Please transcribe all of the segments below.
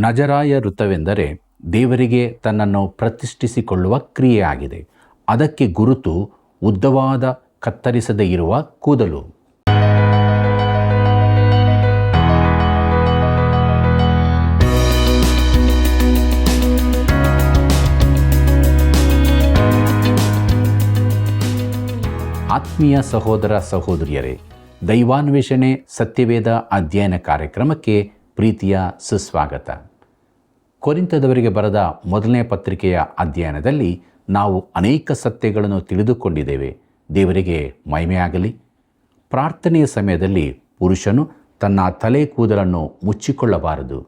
ನಜರಾಯ ವೃತ್ತವೆಂದರೆ ದೇವರಿಗೆ ತನ್ನನ್ನು ಪ್ರತಿಷ್ಠಿಸಿಕೊಳ್ಳುವ ಕ್ರಿಯೆಯಾಗಿದೆ. ಅದಕ್ಕೆ ಗುರುತು ಉದ್ದವಾದ ಕತ್ತರಿಸದೇ ಇರುವ ಕೂದಲು. ಆತ್ಮೀಯ ಸಹೋದರ ಸಹೋದರಿಯರೇ, ದೈವಾನ್ವೇಷಣೆ ಸತ್ಯವೇದ ಅಧ್ಯಯನ ಕಾರ್ಯಕ್ರಮಕ್ಕೆ ಪ್ರೀತಿಯ ಸುಸ್ವಾಗತ. ಕೊರಿಂಥದವರಿಗೆ ಬರೆದ ಮೊದಲನೇ ಪತ್ರಿಕೆಯ ಅಧ್ಯಯನದಲ್ಲಿ ನಾವು ಅನೇಕ ಸತ್ಯಗಳನ್ನು ತಿಳಿದುಕೊಂಡಿದ್ದೇವೆ. ದೇವರಿಗೆ ಮಹಿಮೆಯಾಗಲಿ. ಪ್ರಾರ್ಥನೆಯ ಸಮಯದಲ್ಲಿ ಪುರುಷನು ತನ್ನ ತಲೆ ಕೂದಲನ್ನು ಮುಚ್ಚಿಕೊಳ್ಳಬಾರದು,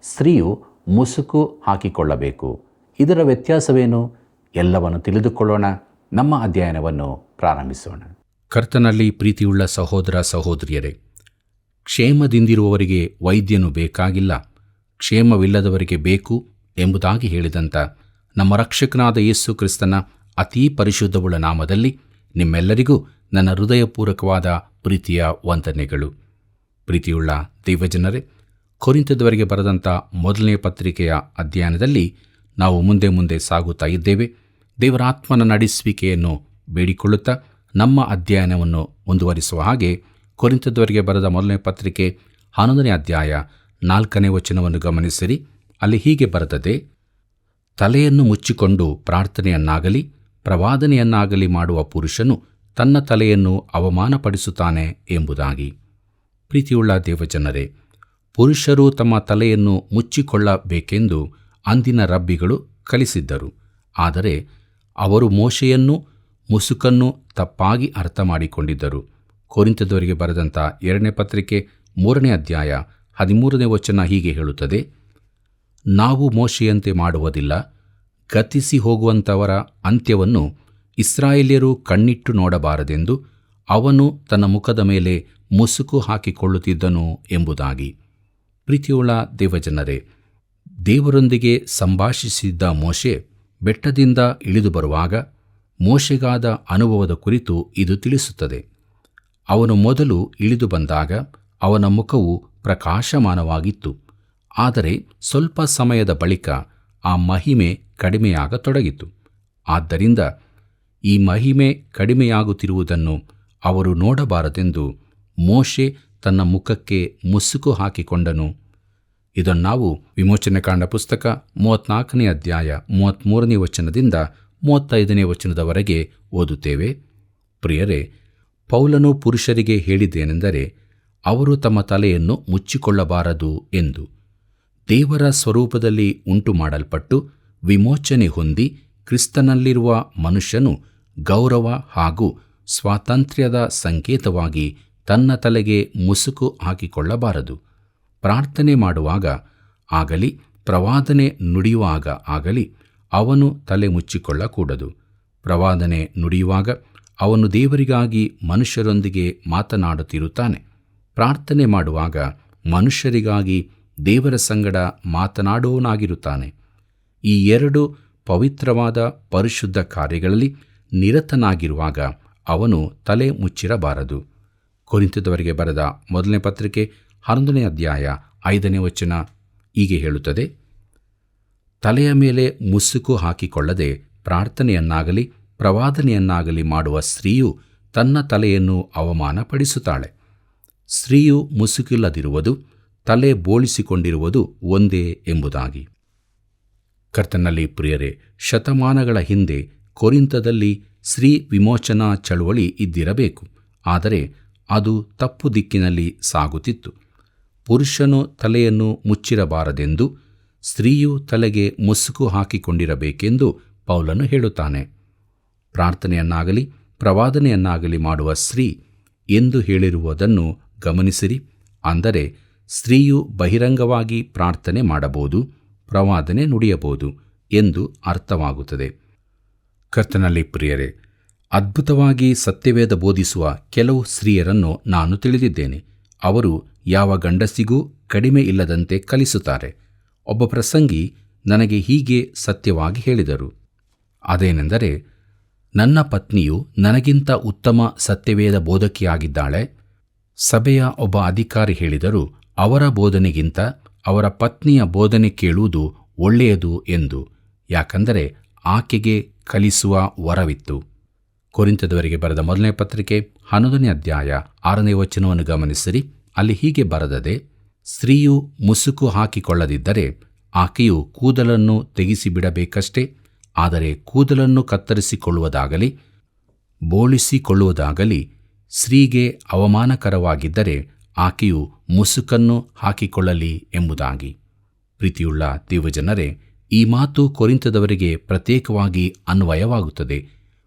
ಸ್ತ್ರೀಯು ಮುಸುಕು ಹಾಕಿಕೊಳ್ಳಬೇಕು. ಇದರ ವ್ಯತ್ಯಾಸವೇನು? ಎಲ್ಲವನ್ನು ತಿಳಿದುಕೊಳ್ಳೋಣ. ನಮ್ಮ ಅಧ್ಯಯನವನ್ನು ಪ್ರಾರಂಭಿಸೋಣ. ಕರ್ತನಲ್ಲಿ ಪ್ರೀತಿಯುಳ್ಳ ಸಹೋದರ ಸಹೋದರಿಯರೇ, ಕ್ಷೇಮದಿಂದಿರುವವರಿಗೆ ವೈದ್ಯನು ಬೇಕಾಗಿಲ್ಲ, ಕ್ಷೇಮವಿಲ್ಲದವರಿಗೆ ಬೇಕು ಎಂಬುದಾಗಿ ಹೇಳಿದಂಥ ನಮ್ಮ ರಕ್ಷಕನಾದ ಯೇಸು ಕ್ರಿಸ್ತನ ಅತೀ ಪರಿಶುದ್ಧವುಳ್ಳ ನಾಮದಲ್ಲಿ ನಿಮ್ಮೆಲ್ಲರಿಗೂ ನನ್ನ ಹೃದಯಪೂರ್ವಕವಾದ ಪ್ರೀತಿಯ ವಂದನೆಗಳು. ಪ್ರೀತಿಯುಳ್ಳ ದೈವಜನರೇ, ಕೊರಿಂಥದವರಿಗೆ ಬರೆದಂಥ ಮೊದಲನೇ ಪತ್ರಿಕೆಯ ಅಧ್ಯಯನದಲ್ಲಿ ನಾವು ಮುಂದೆ ಸಾಗುತ್ತಾ ಇದ್ದೇವೆ. ದೇವರಾತ್ಮನ ನಡೆಸುವಿಕೆಯನ್ನು ಬೇಡಿಕೊಳ್ಳುತ್ತಾ ನಮ್ಮ ಅಧ್ಯಯನವನ್ನು ಮುಂದುವರಿಸುವ ಹಾಗೆ ಕೊರಿಂಥದವರಿಗೆ ಬರೆದ ಮೊದಲನೇ ಪತ್ರಿಕೆ 11ನೇ ಅಧ್ಯಾಯ 4ನೇ ವಚನವನ್ನು ಗಮನಿಸಿರಿ. ಅಲ್ಲಿ ಹೀಗೆ ಬರೆದದೆ: ತಲೆಯನ್ನು ಮುಚ್ಚಿಕೊಂಡು ಪ್ರಾರ್ಥನೆಯನ್ನಾಗಲಿ ಪ್ರವಾದನೆಯನ್ನಾಗಲಿ ಮಾಡುವ ಪುರುಷನು ತನ್ನ ತಲೆಯನ್ನು ಅವಮಾನಪಡಿಸುತ್ತಾನೆ ಎಂಬುದಾಗಿ. ಪ್ರೀತಿಯುಳ್ಳ ದೇವಜನರೇ, ಪುರುಷರು ತಮ್ಮ ತಲೆಯನ್ನು ಮುಚ್ಚಿಕೊಳ್ಳಬೇಕೆಂದು ಅಂದಿನ ರಬ್ಬಿಗಳು ಕಲಿಸಿದ್ದರು. ಆದರೆ ಅವರು ಮೋಶೆಯನ್ನು ಮುಸುಕನ್ನು ತಪ್ಪಾಗಿ ಅರ್ಥ ಮಾಡಿಕೊಂಡಿದ್ದರು. ಕೊರಿಂಥದವರಿಗೆ ಬರೆದಂಥ 2ನೇ ಪತ್ರಿಕೆ 3ನೇ ಅಧ್ಯಾಯ 13ನೇ ವಚನ ಹೀಗೆ ಹೇಳುತ್ತದೆ: ನಾವು ಮೋಶೆಯಂತೆ ಮಾಡುವುದಿಲ್ಲ, ಗತಿಸಿ ಹೋಗುವಂಥವರ ಅಂತ್ಯವನ್ನು ಇಸ್ರಾಯೇಲ್ಯರು ಕಣ್ಣಿಟ್ಟು ನೋಡಬಾರದೆಂದು ಅವನು ತನ್ನ ಮುಖದ ಮೇಲೆ ಮುಸುಕು ಹಾಕಿಕೊಳ್ಳುತ್ತಿದ್ದನು ಎಂಬುದಾಗಿ. ಪ್ರೀತಿಯುಳ್ಳ ದೇವಜನರೇ, ದೇವರೊಂದಿಗೆ ಸಂಭಾಷಿಸಿದ್ದ ಮೋಶೆ ಬೆಟ್ಟದಿಂದ ಇಳಿದು ಬರುವಾಗ ಮೋಶೆಗಾದ ಅನುಭವದ ಕುರಿತು ಇದು ತಿಳಿಸುತ್ತದೆ. ಅವನು ಮೊದಲು ಇಳಿದು ಬಂದಾಗ ಅವನ ಮುಖವು ಪ್ರಕಾಶಮಾನವಾಗಿತ್ತು. ಆದರೆ ಸ್ವಲ್ಪ ಸಮಯದ ಬಳಿಕ ಆ ಮಹಿಮೆ ಕಡಿಮೆಯಾಗತೊಡಗಿತು. ಆದ್ದರಿಂದ ಈ ಮಹಿಮೆ ಕಡಿಮೆಯಾಗುತ್ತಿರುವುದನ್ನು ಅವರು ನೋಡಬಾರದೆಂದು ಮೋಶೆ ತನ್ನ ಮುಖಕ್ಕೆ ಮುಸುಕು ಹಾಕಿಕೊಂಡನು. ಇದನ್ನು ನಾವು ವಿಮೋಚನೆಕಾಂಡ ಪುಸ್ತಕ 34ನೇ ಅಧ್ಯಾಯ 33ನೇ ವಚನದಿಂದ 35ನೇ ವಚನದವರೆಗೆ ಓದುತ್ತೇವೆ. ಪ್ರಿಯರೇ, ಪೌಲನು ಪುರುಷರಿಗೆ ಹೇಳಿದ್ದೇನೆಂದರೆ ಅವರು ತಮ್ಮ ತಲೆಯನ್ನು ಮುಚ್ಚಿಕೊಳ್ಳಬಾರದು ಎಂದು. ದೇವರ ಸ್ವರೂಪದಲ್ಲಿ ಉಂಟು ಮಾಡಲ್ಪಟ್ಟು ವಿಮೋಚನೆ ಹೊಂದಿ ಕ್ರಿಸ್ತನಲ್ಲಿರುವ ಮನುಷ್ಯನು ಗೌರವ ಹಾಗೂ ಸ್ವಾತಂತ್ರ್ಯದ ಸಂಕೇತವಾಗಿ ತನ್ನ ತಲೆಗೆ ಮುಸುಕು ಹಾಕಿಕೊಳ್ಳಬಾರದು. ಪ್ರಾರ್ಥನೆ ಮಾಡುವಾಗ ಆಗಲಿ ಪ್ರವಾದನೆ ನುಡಿಯುವಾಗ ಆಗಲಿ ಅವನು ತಲೆ ಮುಚ್ಚಿಕೊಳ್ಳಕೂಡದು. ಪ್ರವಾದನೆ ನುಡಿಯುವಾಗ ಅವನು ದೇವರಿಗಾಗಿ ಮನುಷ್ಯರೊಂದಿಗೆ ಮಾತನಾಡುತ್ತಿರುತ್ತಾನೆ. ಪ್ರಾರ್ಥನೆ ಮಾಡುವಾಗ ಮನುಷ್ಯರಿಗಾಗಿ ದೇವರ ಸಂಗಡ ಮಾತನಾಡುವವನಾಗಿರುತ್ತಾನೆ. ಈ ಎರಡು ಪವಿತ್ರವಾದ ಪರಿಶುದ್ಧ ಕಾರ್ಯಗಳಲ್ಲಿ ನಿರತನಾಗಿರುವಾಗ ಅವನು ತಲೆ ಮುಚ್ಚಿರಬಾರದು. ಕೊರಿಂಥದವರಿಗೆ ಬರೆದ ಮೊದಲನೇ ಪತ್ರಿಕೆ 11ನೇ ಅಧ್ಯಾಯ 5ನೇ ವಚನ ಹೀಗೆ ಹೇಳುತ್ತದೆ: ತಲೆಯ ಮೇಲೆ ಮುಸುಕು ಹಾಕಿಕೊಳ್ಳದೆ ಪ್ರಾರ್ಥನೆಯನ್ನಾಗಲಿ ಪ್ರವಾದನೆಯನ್ನಾಗಲಿ ಮಾಡುವ ಸ್ತ್ರೀಯು ತನ್ನ ತಲೆಯನ್ನು ಅವಮಾನಪಡಿಸುತ್ತಾಳೆ. ಸ್ತ್ರೀಯು ಮುಸುಕಿಲ್ಲದಿರುವುದು, ತಲೆ ಬೋಳಿಸಿಕೊಂಡಿರುವುದು ಒಂದೇ ಎಂಬುದಾಗಿ. ಕರ್ತನಲ್ಲಿ ಪ್ರಿಯರೇ, ಶತಮಾನಗಳ ಹಿಂದೆ ಕೊರಿಂಥದಲ್ಲಿ ಸ್ತ್ರೀ ವಿಮೋಚನಾ ಚಳುವಳಿ ಇದ್ದಿರಬೇಕು. ಆದರೆ ಅದು ತಪ್ಪು ದಿಕ್ಕಿನಲ್ಲಿ ಸಾಗುತ್ತಿತ್ತು. ಪುರುಷನು ತಲೆಯನ್ನು ಮುಚ್ಚಿರಬಾರದೆಂದು, ಸ್ತ್ರೀಯು ತಲೆಗೆ ಮುಸುಕು ಹಾಕಿಕೊಂಡಿರಬೇಕೆಂದು ಪೌಲನು ಹೇಳುತ್ತಾನೆ. ಪ್ರಾರ್ಥನೆಯನ್ನಾಗಲಿ ಪ್ರವಾದನೆಯನ್ನಾಗಲಿ ಮಾಡುವ ಸ್ತ್ರೀ ಎಂದು ಹೇಳಿರುವುದನ್ನು ಗಮನಿಸಿರಿ. ಅಂದರೆ ಸ್ತ್ರೀಯು ಬಹಿರಂಗವಾಗಿ ಪ್ರಾರ್ಥನೆ ಮಾಡಬಹುದು, ಪ್ರವಾದನೆ ನುಡಿಯಬಹುದು ಎಂದು ಅರ್ಥವಾಗುತ್ತದೆ. ಕರ್ತನಲ್ಲಿ ಪ್ರಿಯರೇ, ಅದ್ಭುತವಾಗಿ ಸತ್ಯವೇದ ಬೋಧಿಸುವ ಕೆಲವು ಸ್ತ್ರೀಯರನ್ನು ನಾನು ತಿಳಿದಿದ್ದೇನೆ. ಅವರು ಯಾವ ಗಂಡಸಿಗೂ ಕಡಿಮೆ ಇಲ್ಲದಂತೆ ಕಲಿಸುತ್ತಾರೆ. ಒಬ್ಬ ಪ್ರಸಂಗಿ ನನಗೆ ಹೀಗೆ ಸತ್ಯವಾಗಿ ಹೇಳಿದರು. ಅದೇನೆಂದರೆ, ನನ್ನ ಪತ್ನಿಯು ನನಗಿಂತ ಉತ್ತಮ ಸತ್ಯವೇದ ಬೋಧಕಿಯಾಗಿದ್ದಾಳೆ. ಸಭೆಯ ಒಬ್ಬ ಅಧಿಕಾರಿ ಹೇಳಿದರು, ಅವರ ಬೋಧನೆಗಿಂತ ಅವರ ಪತ್ನಿಯ ಬೋಧನೆ ಕೇಳುವುದು ಒಳ್ಳೆಯದು ಎಂದು, ಯಾಕಂದರೆ ಆಕೆಗೆ ಕಲಿಸುವ ವರವಿತ್ತು. ಕೊರಿಂಥದವರಿಗೆ ಬರೆದ ಮೊದಲನೇ ಪತ್ರಿಕೆ 11ನೇ ಅಧ್ಯಾಯ 6ನೇ ವಚನವನ್ನು ಗಮನಿಸಿರಿ. ಅಲ್ಲಿ ಹೀಗೆ ಬರೆದದೆ, ಸ್ತ್ರೀಯು ಮುಸುಕು ಹಾಕಿಕೊಳ್ಳದಿದ್ದರೆ ಆಕೆಯು ಕೂದಲನ್ನು ತೆಗೆಸಿಬಿಡಬೇಕಷ್ಟೇ. ಆದರೆ ಕೂದಲನ್ನು ಕತ್ತರಿಸಿಕೊಳ್ಳುವುದಾಗಲಿ ಬೋಳಿಸಿಕೊಳ್ಳುವುದಾಗಲಿ ಸ್ತ್ರೀಗೆ ಅವಮಾನಕರವಾಗಿದ್ದರೆ ಆಕೆಯು ಮುಸುಕನ್ನು ಹಾಕಿಕೊಳ್ಳಲಿ ಎಂಬುದಾಗಿ. ಪ್ರೀತಿಯುಳ್ಳ ದೇವಜನರೇ, ಈ ಮಾತು ಕೊರಿಂಥದವರಿಗೆ ಪ್ರತ್ಯೇಕವಾಗಿ ಅನ್ವಯವಾಗುತ್ತದೆ.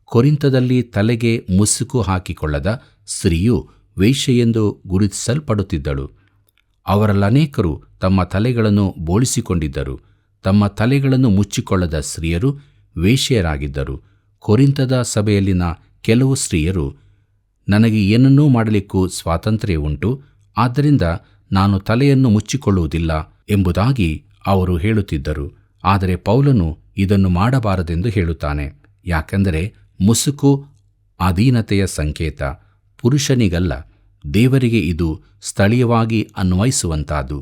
ಕೊರಿಂಥದಲ್ಲಿ ತಲೆಗೆ ಮುಸುಕು ಹಾಕಿಕೊಳ್ಳದ ಸ್ತ್ರೀಯು ವೇಶ್ಯೆಯೆಂದು ಗುರುತಿಸಲ್ಪಡುತ್ತಿದ್ದಳು. ಅವರಲ್ಲನೇಕರು ತಮ್ಮ ತಲೆಗಳನ್ನು ಬೋಳಿಸಿಕೊಂಡಿದ್ದರು. ತಮ್ಮ ತಲೆಗಳನ್ನು ಮುಚ್ಚಿಕೊಳ್ಳದ ಸ್ತ್ರೀಯರು ವೇಶ್ಯೆಯರಾಗಿದ್ದರು. ಕೊರಿಂಥದ ಸಭೆಯಲ್ಲಿನ ಕೆಲವು ಸ್ತ್ರೀಯರು, ನನಗೆ ಏನನ್ನೂ ಮಾಡಲಿಕ್ಕೂ ಸ್ವಾತಂತ್ರ್ಯ ಉಂಟು, ಆದ್ದರಿಂದ ನಾನು ತಲೆಯನ್ನು ಮುಚ್ಚಿಕೊಳ್ಳುವುದಿಲ್ಲ ಎಂಬುದಾಗಿ ಅವರು ಹೇಳುತ್ತಿದ್ದರು. ಆದರೆ ಪೌಲನು ಇದನ್ನು ಮಾಡಬಾರದೆಂದು ಹೇಳುತ್ತಾನೆ. ಯಾಕೆಂದರೆ ಮುಸುಕು ಅಧೀನತೆಯ ಸಂಕೇತ, ಪುರುಷನಿಗಲ್ಲ, ದೇವರಿಗೆ ಇದು ಸ್ಥಳೀಯವಾಗಿ ಅನ್ವಯಿಸುವಂತಾದು.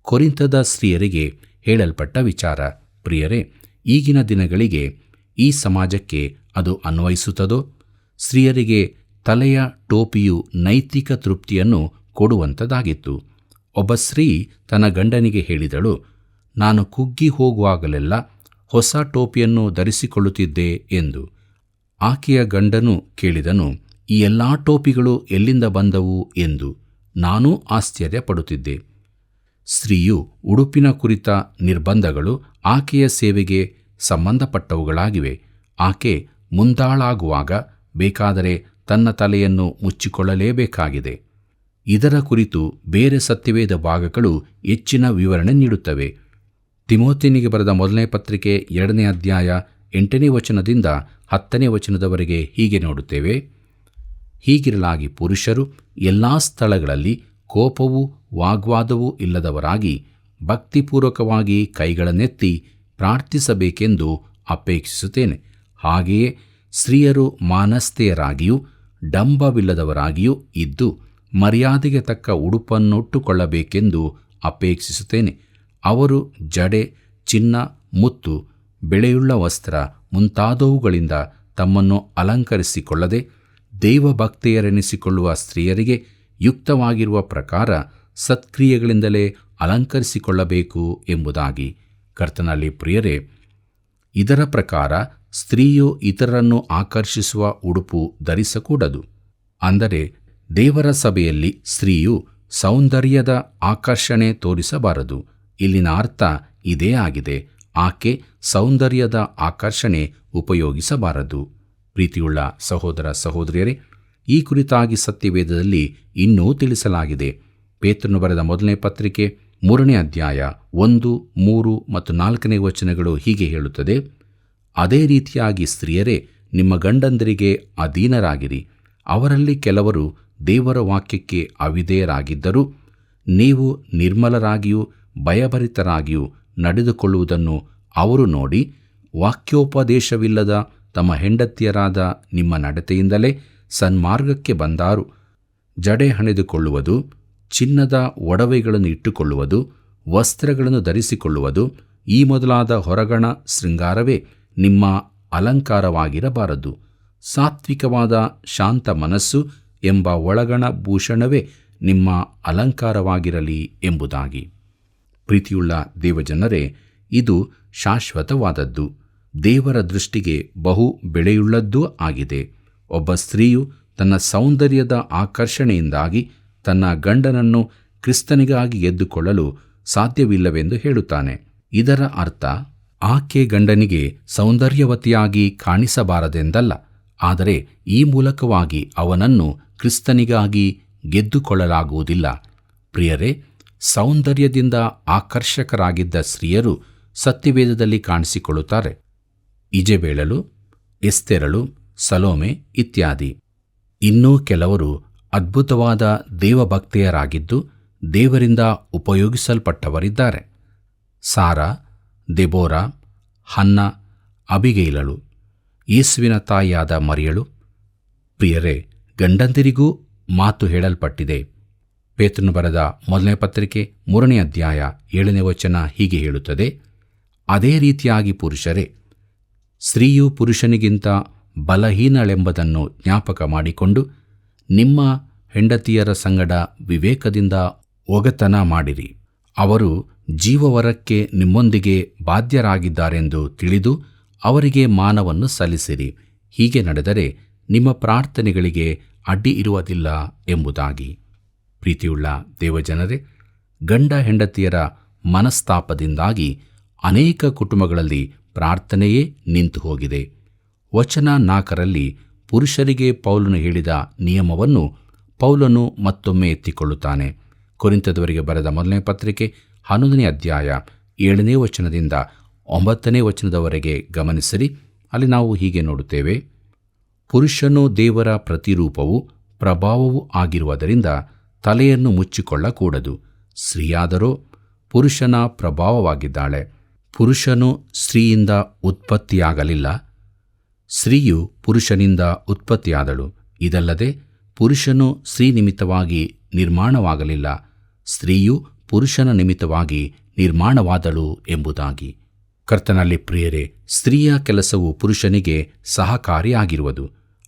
ಕೊರಿಂಥದ ಸ್ತ್ರೀಯರಿಗೆ ಹೇಳಲ್ಪಟ್ಟ ವಿಚಾರ. ಪ್ರಿಯರೇ, ಈಗಿನ ದಿನಗಳಿಗೆ ಈ ಸಮಾಜಕ್ಕೆ ಅದು ಅನ್ವಯಿಸುತ್ತದೋ? ಸ್ತ್ರೀಯರಿಗೆ ತಲೆಯ ಟೋಪಿಯು ನೈತಿಕ ತೃಪ್ತಿಯನ್ನು ಕೊಡುವಂಥದ್ದಾಗಿತ್ತು. ಒಬ್ಬ ಸ್ತ್ರೀ ತನ್ನ ಗಂಡನಿಗೆ ಹೇಳಿದಳು, ನಾನು ಕುಗ್ಗಿ ಹೋಗುವಾಗಲೆಲ್ಲ ಹೊಸ ಟೋಪಿಯನ್ನು ಧರಿಸಿಕೊಳ್ಳುತ್ತಿದ್ದೆ ಎಂದು. ಆಕೆಯ ಗಂಡನು ಕೇಳಿದನು, ಈ ಎಲ್ಲ ಟೋಪಿಗಳು ಎಲ್ಲಿಂದ ಬಂದವು ಎಂದು. ನಾನೂ ಆಶ್ಚರ್ಯಪಡುತ್ತಿದ್ದೆ. ಸ್ತ್ರೀಯು ಉಡುಪಿನ ಕುರಿತ ನಿರ್ಬಂಧಗಳು ಆಕೆಯ ಸೇವೆಗೆ ಸಂಬಂಧಪಟ್ಟವುಗಳಾಗಿವೆ. ಆಕೆ ಮುಂದಾಳಾಗುವಾಗ ಬೇಕಾದರೆ ತನ್ನ ತಲೆಯನ್ನು ಮುಚ್ಚಿಕೊಳ್ಳಲೇಬೇಕಾಗಿದೆ. ಇದರ ಕುರಿತು ಬೇರೆ ಸತ್ಯವೇದ ಭಾಗಗಳು ಹೆಚ್ಚಿನ ವಿವರಣೆ ನೀಡುತ್ತವೆ. ತಿಮೋಥೆಯನಿಗೆ ಬರೆದ ಮೊದಲನೇ ಪತ್ರಿಕೆ 2ನೇ ಅಧ್ಯಾಯ 8ನೇ ವಚನದಿಂದ 10ನೇ ವಚನದವರೆಗೆ ಹೀಗೆ ನೋಡುತ್ತೇವೆ. ಹೀಗಿರಲಾಗಿ ಪುರುಷರು ಎಲ್ಲ ಸ್ಥಳಗಳಲ್ಲಿ ಕೋಪವೂ ವಾಗ್ವಾದವೂ ಇಲ್ಲದವರಾಗಿ ಭಕ್ತಿಪೂರ್ವಕವಾಗಿ ಕೈಗಳನ್ನೆತ್ತಿ ಪ್ರಾರ್ಥಿಸಬೇಕೆಂದು ಅಪೇಕ್ಷಿಸುತ್ತೇನೆ. ಹಾಗೆಯೇ ಸ್ತ್ರೀಯರು ಮಾನಸ್ಥೆಯರಾಗಿಯೂ ಡಂಬವಿಲ್ಲದವರಾಗಿಯೂ ಇದ್ದು ಮರ್ಯಾದೆಗೆ ತಕ್ಕ ಉಡುಪನ್ನುಟ್ಟುಕೊಳ್ಳಬೇಕೆಂದು ಅಪೇಕ್ಷಿಸುತ್ತೇನೆ. ಅವರು ಜಡೆ, ಚಿನ್ನ, ಮುತ್ತು, ಬೆಳೆಯುಳ್ಳ ವಸ್ತ್ರ ಮುಂತಾದವುಗಳಿಂದ ತಮ್ಮನ್ನು ಅಲಂಕರಿಸಿಕೊಳ್ಳದೆ ದೈವಭಕ್ತೆಯರೆನಿಸಿಕೊಳ್ಳುವ ಸ್ತ್ರೀಯರಿಗೆ ಯುಕ್ತವಾಗಿರುವ ಪ್ರಕಾರ ಸತ್ಕ್ರಿಯೆಗಳಿಂದಲೇ ಅಲಂಕರಿಸಿಕೊಳ್ಳಬೇಕು ಎಂಬುದಾಗಿ. ಕರ್ತನಲ್ಲಿ ಪ್ರಿಯರೇ, ಇದರ ಪ್ರಕಾರ ಸ್ತ್ರೀಯು ಇತರರನ್ನು ಆಕರ್ಷಿಸುವ ಉಡುಪು ಧರಿಸಕೂಡದು. ಅಂದರೆ ದೇವರ ಸಭೆಯಲ್ಲಿ ಸ್ತ್ರೀಯು ಸೌಂದರ್ಯದ ಆಕರ್ಷಣೆ ತೋರಿಸಬಾರದು. ಇಲ್ಲಿನ ಅರ್ಥ ಇದೇ ಆಗಿದೆ. ಆಕೆ ಸೌಂದರ್ಯದ ಆಕರ್ಷಣೆ ಉಪಯೋಗಿಸಬಾರದು. ಪ್ರೀತಿಯುಳ್ಳ ಸಹೋದರ ಸಹೋದರಿಯರೇ, ಈ ಕುರಿತಾಗಿ ಸತ್ಯವೇದದಲ್ಲಿ ಇನ್ನೂ ತಿಳಿಸಲಾಗಿದೆ. ಪೇತ್ರನು ಬರೆದ ಮೊದಲನೇ ಪತ್ರಿಕೆ 3ನೇ ಅಧ್ಯಾಯ 1, 3 ಮತ್ತು 4ನೇ ವಚನಗಳು ಹೀಗೆ ಹೇಳುತ್ತದೆ. ಅದೇ ರೀತಿಯಾಗಿ ಸ್ತ್ರೀಯರೇ, ನಿಮ್ಮ ಗಂಡಂದರಿಗೆ ಅಧೀನರಾಗಿರಿ. ಅವರಲ್ಲಿ ಕೆಲವರು ದೇವರ ವಾಕ್ಯಕ್ಕೆ ಅವಿಧೇಯರಾಗಿದ್ದರೂ ನೀವು ನಿರ್ಮಲರಾಗಿಯೂ ಭಯಭರಿತರಾಗಿಯೂ ನಡೆದುಕೊಳ್ಳುವುದನ್ನು ಅವರು ನೋಡಿ ವಾಕ್ಯೋಪದೇಶವಿಲ್ಲದ ತಮ್ಮ ಹೆಂಡತಿಯರಾದ ನಿಮ್ಮ ನಡತೆಯಿಂದಲೇ ಸನ್ಮಾರ್ಗಕ್ಕೆ ಬಂದಾರು. ಜಡೆ ಹಣೆದುಕೊಳ್ಳುವುದು, ಚಿನ್ನದ ಒಡವೆಗಳನ್ನು ಇಟ್ಟುಕೊಳ್ಳುವುದು, ವಸ್ತ್ರಗಳನ್ನು ಧರಿಸಿಕೊಳ್ಳುವುದು, ಈ ಮೊದಲಾದ ಹೊರಗಣ ಶೃಂಗಾರವೇ ನಿಮ್ಮ ಅಲಂಕಾರವಾಗಿರಬಾರದು. ಸಾತ್ವಿಕವಾದ ಶಾಂತ ಮನಸ್ಸು ಎಂಬ ಒಳಗಣ ಭೂಷಣವೇ ನಿಮ್ಮ ಅಲಂಕಾರವಾಗಿರಲಿ ಎಂಬುದಾಗಿ. ಪ್ರೀತಿಯುಳ್ಳ ದೇವಜನರೇ, ಇದು ಶಾಶ್ವತವಾದದ್ದು, ದೇವರ ದೃಷ್ಟಿಗೆ ಬಹು ಬೆಲೆಯುಳ್ಳದ್ದೂ ಆಗಿದೆ. ಒಬ್ಬ ಸ್ತ್ರೀಯು ತನ್ನ ಸೌಂದರ್ಯದ ಆಕರ್ಷಣೆಯಿಂದಾಗಿ ತನ್ನ ಗಂಡನನ್ನು ಕ್ರಿಸ್ತನಿಗಾಗಿ ಗೆದ್ದುಕೊಳ್ಳಲು ಸಾಧ್ಯವಿಲ್ಲವೆಂದು ಹೇಳುತ್ತಾನೆ. ಇದರ ಅರ್ಥ ಆಕೆ ಗಂಡನಿಗೆ ಸೌಂದರ್ಯವತಿಯಾಗಿ ಕಾಣಿಸಬಾರದೆಂದಲ್ಲ, ಆದರೆ ಈ ಮೂಲಕವಾಗಿ ಅವನನ್ನು ಕ್ರಿಸ್ತನಿಗಾಗಿ ಗೆದ್ದುಕೊಳ್ಳಲಾಗುವುದಿಲ್ಲ. ಪ್ರಿಯರೇ, ಸೌಂದರ್ಯದಿಂದ ಆಕರ್ಷಕರಾಗಿದ್ದ ಸ್ತ್ರೀಯರು ಸತ್ಯವೇದದಲ್ಲಿ ಕಾಣಿಸಿಕೊಳ್ಳುತ್ತಾರೆ. ಇಜೆಬೇಳಳು, ಎಸ್ತೇರಳು, ಸಲೋಮೆ ಇತ್ಯಾದಿ. ಇನ್ನೂ ಕೆಲವರು ಅದ್ಭುತವಾದ ದೇವಭಕ್ತೆಯರಾಗಿದ್ದು ದೇವರಿಂದ ಉಪಯೋಗಿಸಲ್ಪಟ್ಟವರಿದ್ದಾರೆ. ಸಾರಾ, ದೆಬೋರಾ, ಹನ್ನ, ಅಬಿಗೈಲಳು, ಯೇಸುವಿನ ತಾಯಿಯಾದ ಮರಿಯಳು. ಪ್ರಿಯರೇ, ಗಂಡಂದಿರಿಗೂ ಮಾತು ಹೇಳಲ್ಪಟ್ಟಿದೆ. ಪೇತ್ರನು ಬರೆದ ಮೊದಲನೇ ಪತ್ರಿಕೆ 3ನೇ ಅಧ್ಯಾಯ 7ನೇ ವಚನ ಹೀಗೆ ಹೇಳುತ್ತದೆ, ಅದೇ ರೀತಿಯಾಗಿ ಪುರುಷರೇ, ಸ್ತ್ರೀಯು ಪುರುಷನಿಗಿಂತ ಬಲಹೀನಳೆಂಬುದನ್ನು ಜ್ಞಾಪಕ ಮಾಡಿಕೊಂಡು ನಿಮ್ಮ ಹೆಂಡತಿಯರ ಸಂಗಡ ವಿವೇಕದಿಂದ ಒಗತನ ಮಾಡಿರಿ. ಅವರು ಜೀವವರಕ್ಕೆ ನಿಮ್ಮೊಂದಿಗೆ ಬಾಧ್ಯರಾಗಿದ್ದಾರೆಂದು ತಿಳಿದು ಅವರಿಗೆ ಮಾನವನ್ನು ಸಲ್ಲಿಸಿರಿ. ಹೀಗೆ ನಡೆದರೆ ನಿಮ್ಮ ಪ್ರಾರ್ಥನೆಗಳಿಗೆ ಅಡ್ಡಿ ಇರುವುದಿಲ್ಲ ಎಂಬುದಾಗಿ. ಪ್ರೀತಿಯುಳ್ಳ ದೇವಜನರೇ, ಗಂಡ ಹೆಂಡತಿಯರ ಮನಸ್ತಾಪದಿಂದಾಗಿ ಅನೇಕ ಕುಟುಂಬಗಳಲ್ಲಿ ಪ್ರಾರ್ಥನೆಯೇ ನಿಂತು ಹೋಗಿದೆ. ವಚನ 4ರಲ್ಲಿ ಪುರುಷರಿಗೆ ಪೌಲನು ಹೇಳಿದ ನಿಯಮವನ್ನು ಪೌಲನು ಮತ್ತೊಮ್ಮೆ ಎತ್ತಿಕೊಳ್ಳುತ್ತಾನೆ. ಕೊರಿಂಥದವರಿಗೆ ಬರೆದ ಮೊದಲನೇ ಪತ್ರಿಕೆ 11ನೇ ಅಧ್ಯಾಯ 7ನೇ ವಚನದಿಂದ 9ನೇ ವಚನದವರೆಗೆ ಗಮನಿಸಿರಿ. ಅಲ್ಲಿ ನಾವು ಹೀಗೆ ನೋಡುತ್ತೇವೆ, ಪುರುಷನು ದೇವರ ಪ್ರತಿರೂಪವೂ ಪ್ರಭಾವವೂ ಆಗಿರುವುದರಿಂದ ತಲೆಯನ್ನು ಮುಚ್ಚಿಕೊಳ್ಳಕೂಡದು. ಸ್ತ್ರೀಯಾದರೋ ಪುರುಷನ ಪ್ರಭಾವವಾಗಿದ್ದಾಳೆ. ಪುರುಷನು ಸ್ತ್ರೀಯಿಂದ ಉತ್ಪತ್ತಿಯಾಗಲಿಲ್ಲ, ಸ್ತ್ರೀಯು ಪುರುಷನಿಂದ ಉತ್ಪತ್ತಿಯಾದಳು. ಇದಲ್ಲದೆ ಪುರುಷನು ಸ್ತ್ರೀ ನಿಮಿತ್ತವಾಗಿ ನಿರ್ಮಾಣವಾಗಲಿಲ್ಲ, ಸ್ತ್ರೀಯು ಪುರುಷನ ನಿಮಿತ್ತವಾಗಿ ನಿರ್ಮಾಣವಾದಳು ಎಂಬುದಾಗಿ. ಕರ್ತನಲ್ಲಿ ಪ್ರಿಯರೇ, ಸ್ತ್ರೀಯ ಕೆಲಸವು ಪುರುಷನಿಗೆ ಸಹಕಾರಿಯಾಗಿರುವುದು.